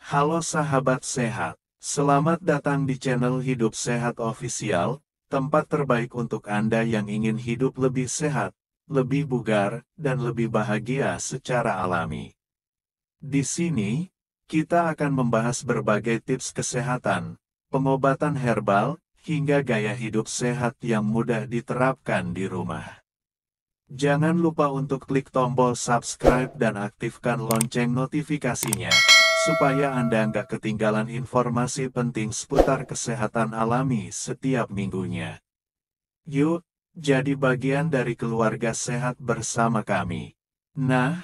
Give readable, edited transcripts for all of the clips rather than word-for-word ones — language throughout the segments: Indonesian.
Halo sahabat sehat, selamat datang di channel Hidup Sehat Official, tempat terbaik untuk Anda yang ingin hidup lebih sehat, lebih bugar, dan lebih bahagia secara alami. Di sini, kita akan membahas berbagai tips kesehatan, pengobatan herbal, hingga gaya hidup sehat yang mudah diterapkan di rumah. Jangan lupa untuk klik tombol subscribe dan aktifkan lonceng notifikasinya, supaya Anda nggak ketinggalan informasi penting seputar kesehatan alami setiap minggunya. Yuk, jadi bagian dari keluarga sehat bersama kami. Nah,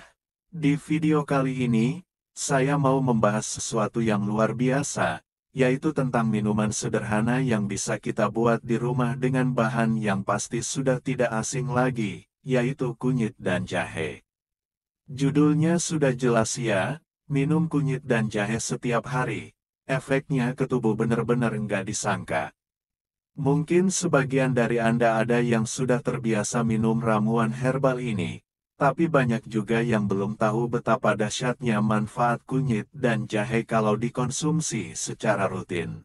di video kali ini, saya mau membahas sesuatu yang luar biasa, yaitu tentang minuman sederhana yang bisa kita buat di rumah dengan bahan yang pasti sudah tidak asing lagi, yaitu kunyit dan jahe. Judulnya sudah jelas ya, minum kunyit dan jahe setiap hari. Efeknya ke tubuh benar-benar nggak disangka. Mungkin sebagian dari Anda ada yang sudah terbiasa minum ramuan herbal ini, tapi banyak juga yang belum tahu betapa dahsyatnya manfaat kunyit dan jahe kalau dikonsumsi secara rutin.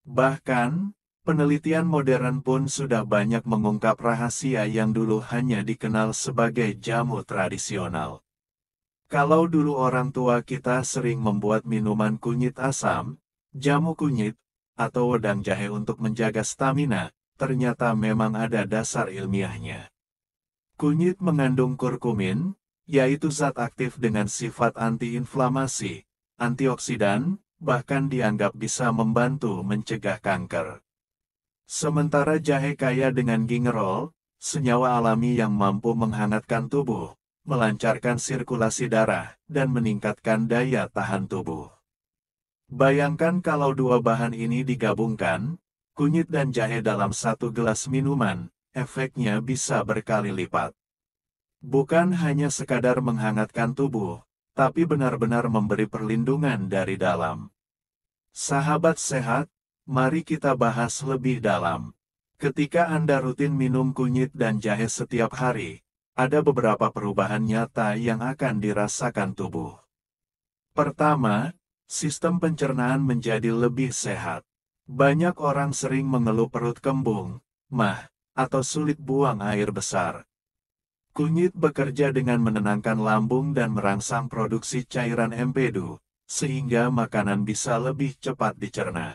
Bahkan, penelitian modern pun sudah banyak mengungkap rahasia yang dulu hanya dikenal sebagai jamu tradisional. Kalau dulu orang tua kita sering membuat minuman kunyit asam, jamu kunyit, atau wedang jahe untuk menjaga stamina, ternyata memang ada dasar ilmiahnya. Kunyit mengandung kurkumin, yaitu zat aktif dengan sifat antiinflamasi, antioksidan, bahkan dianggap bisa membantu mencegah kanker. Sementara jahe kaya dengan gingerol, senyawa alami yang mampu menghangatkan tubuh, melancarkan sirkulasi darah, dan meningkatkan daya tahan tubuh. Bayangkan kalau dua bahan ini digabungkan, kunyit dan jahe dalam satu gelas minuman, efeknya bisa berkali lipat. Bukan hanya sekadar menghangatkan tubuh, tapi benar-benar memberi perlindungan dari dalam. Sahabat sehat, mari kita bahas lebih dalam. Ketika Anda rutin minum kunyit dan jahe setiap hari, ada beberapa perubahan nyata yang akan dirasakan tubuh. Pertama, sistem pencernaan menjadi lebih sehat. Banyak orang sering mengeluh perut kembung, mah, atau sulit buang air besar. Kunyit bekerja dengan menenangkan lambung dan merangsang produksi cairan empedu, sehingga makanan bisa lebih cepat dicerna.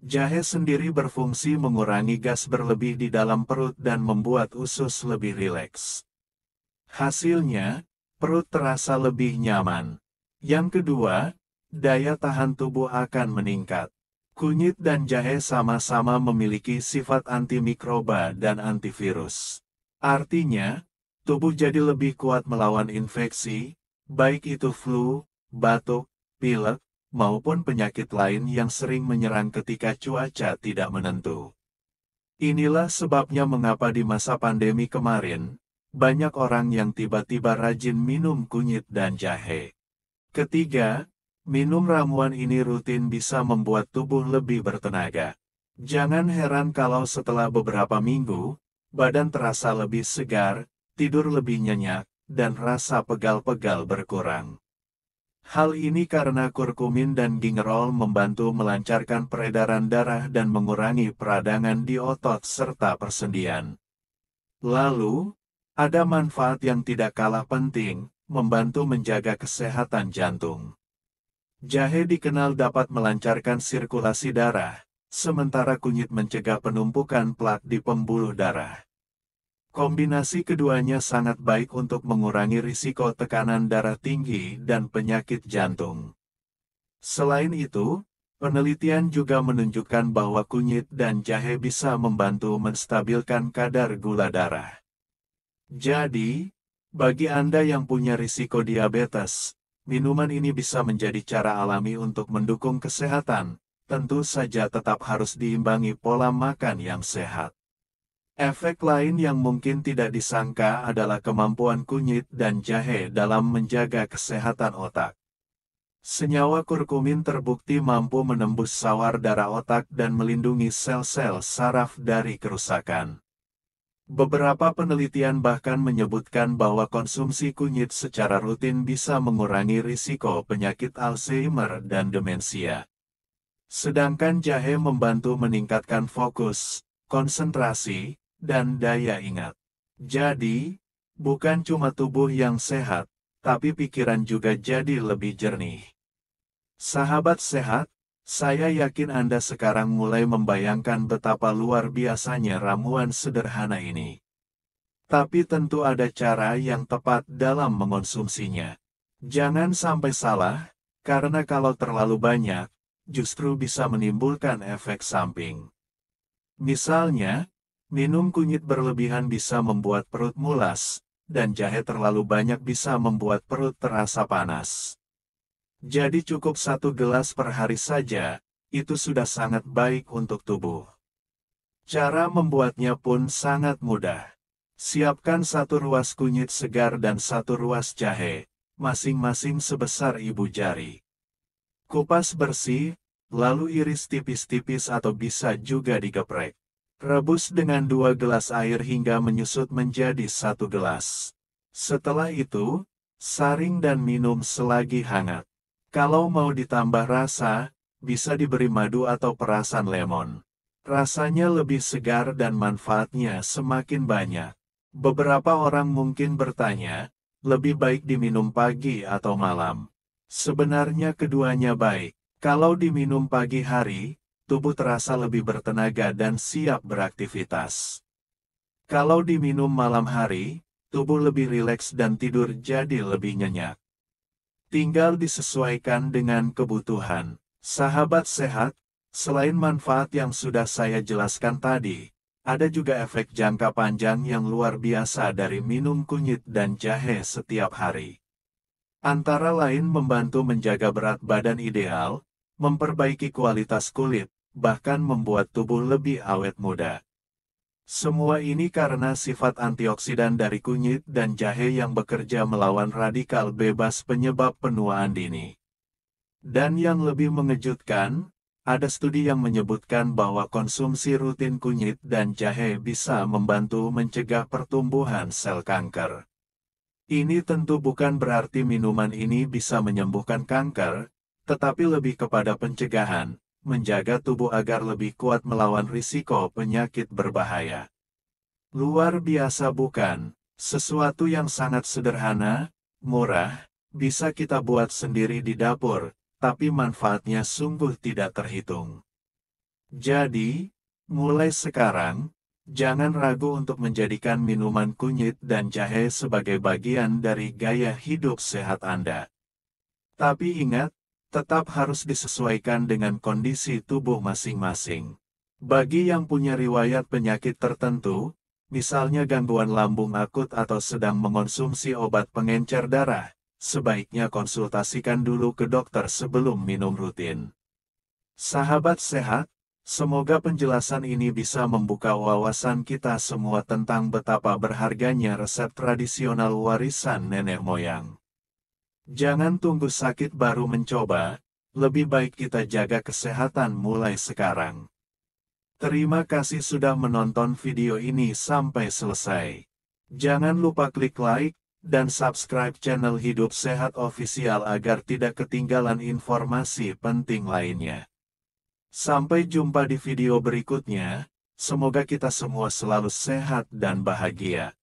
Jahe sendiri berfungsi mengurangi gas berlebih di dalam perut dan membuat usus lebih rileks. Hasilnya, perut terasa lebih nyaman. Yang kedua, daya tahan tubuh akan meningkat. Kunyit dan jahe sama-sama memiliki sifat antimikroba dan antivirus. Artinya, tubuh jadi lebih kuat melawan infeksi, baik itu flu, batuk, pilek, maupun penyakit lain yang sering menyerang ketika cuaca tidak menentu. Inilah sebabnya mengapa di masa pandemi kemarin, banyak orang yang tiba-tiba rajin minum kunyit dan jahe. Ketiga, minum ramuan ini rutin bisa membuat tubuh lebih bertenaga. Jangan heran kalau setelah beberapa minggu, badan terasa lebih segar, tidur lebih nyenyak, dan rasa pegal-pegal berkurang. Hal ini karena kurkumin dan gingerol membantu melancarkan peredaran darah dan mengurangi peradangan di otot serta persendian. Lalu, ada manfaat yang tidak kalah penting, membantu menjaga kesehatan jantung. Jahe dikenal dapat melancarkan sirkulasi darah, sementara kunyit mencegah penumpukan plak di pembuluh darah. Kombinasi keduanya sangat baik untuk mengurangi risiko tekanan darah tinggi dan penyakit jantung. Selain itu, penelitian juga menunjukkan bahwa kunyit dan jahe bisa membantu menstabilkan kadar gula darah. Jadi, bagi Anda yang punya risiko diabetes, minuman ini bisa menjadi cara alami untuk mendukung kesehatan. Tentu saja tetap harus diimbangi pola makan yang sehat. Efek lain yang mungkin tidak disangka adalah kemampuan kunyit dan jahe dalam menjaga kesehatan otak. Senyawa kurkumin terbukti mampu menembus sawar darah otak dan melindungi sel-sel saraf dari kerusakan. Beberapa penelitian bahkan menyebutkan bahwa konsumsi kunyit secara rutin bisa mengurangi risiko penyakit Alzheimer dan demensia. Sedangkan jahe membantu meningkatkan fokus, konsentrasi, dan daya ingat. Jadi, bukan cuma tubuh yang sehat, tapi pikiran juga jadi lebih jernih. Sahabat sehat, saya yakin Anda sekarang mulai membayangkan betapa luar biasanya ramuan sederhana ini. Tapi tentu ada cara yang tepat dalam mengonsumsinya. Jangan sampai salah, karena kalau terlalu banyak, justru bisa menimbulkan efek samping. Misalnya, minum kunyit berlebihan bisa membuat perut mulas, dan jahe terlalu banyak bisa membuat perut terasa panas. Jadi cukup 1 gelas per hari saja, itu sudah sangat baik untuk tubuh. Cara membuatnya pun sangat mudah. Siapkan 1 ruas kunyit segar dan 1 ruas jahe, masing-masing sebesar ibu jari. Kupas bersih, lalu iris tipis-tipis atau bisa juga digeprek. Rebus dengan 2 gelas air hingga menyusut menjadi 1 gelas. Setelah itu, saring dan minum selagi hangat. Kalau mau ditambah rasa, bisa diberi madu atau perasan lemon. Rasanya lebih segar dan manfaatnya semakin banyak. Beberapa orang mungkin bertanya, lebih baik diminum pagi atau malam. Sebenarnya keduanya baik. Kalau diminum pagi hari, tubuh terasa lebih bertenaga dan siap beraktivitas. Kalau diminum malam hari, tubuh lebih rileks dan tidur jadi lebih nyenyak. Tinggal disesuaikan dengan kebutuhan. Sahabat sehat, selain manfaat yang sudah saya jelaskan tadi, ada juga efek jangka panjang yang luar biasa dari minum kunyit dan jahe setiap hari. Antara lain membantu menjaga berat badan ideal, memperbaiki kualitas kulit, bahkan membuat tubuh lebih awet muda. Semua ini karena sifat antioksidan dari kunyit dan jahe yang bekerja melawan radikal bebas penyebab penuaan dini. Dan yang lebih mengejutkan, ada studi yang menyebutkan bahwa konsumsi rutin kunyit dan jahe bisa membantu mencegah pertumbuhan sel kanker. Ini tentu bukan berarti minuman ini bisa menyembuhkan kanker, tetapi lebih kepada pencegahan, menjaga tubuh agar lebih kuat melawan risiko penyakit berbahaya. Luar biasa bukan? Sesuatu yang sangat sederhana, murah, bisa kita buat sendiri di dapur, tapi manfaatnya sungguh tidak terhitung. Jadi, mulai sekarang, jangan ragu untuk menjadikan minuman kunyit dan jahe sebagai bagian dari gaya hidup sehat Anda. Tapi ingat, tetap harus disesuaikan dengan kondisi tubuh masing-masing. Bagi yang punya riwayat penyakit tertentu, misalnya gangguan lambung akut atau sedang mengonsumsi obat pengencer darah, sebaiknya konsultasikan dulu ke dokter sebelum minum rutin. Sahabat sehat, semoga penjelasan ini bisa membuka wawasan kita semua tentang betapa berharganya resep tradisional warisan nenek moyang. Jangan tunggu sakit baru mencoba, lebih baik kita jaga kesehatan mulai sekarang. Terima kasih sudah menonton video ini sampai selesai. Jangan lupa klik like dan subscribe channel Hidup Sehat Official agar tidak ketinggalan informasi penting lainnya. Sampai jumpa di video berikutnya, semoga kita semua selalu sehat dan bahagia.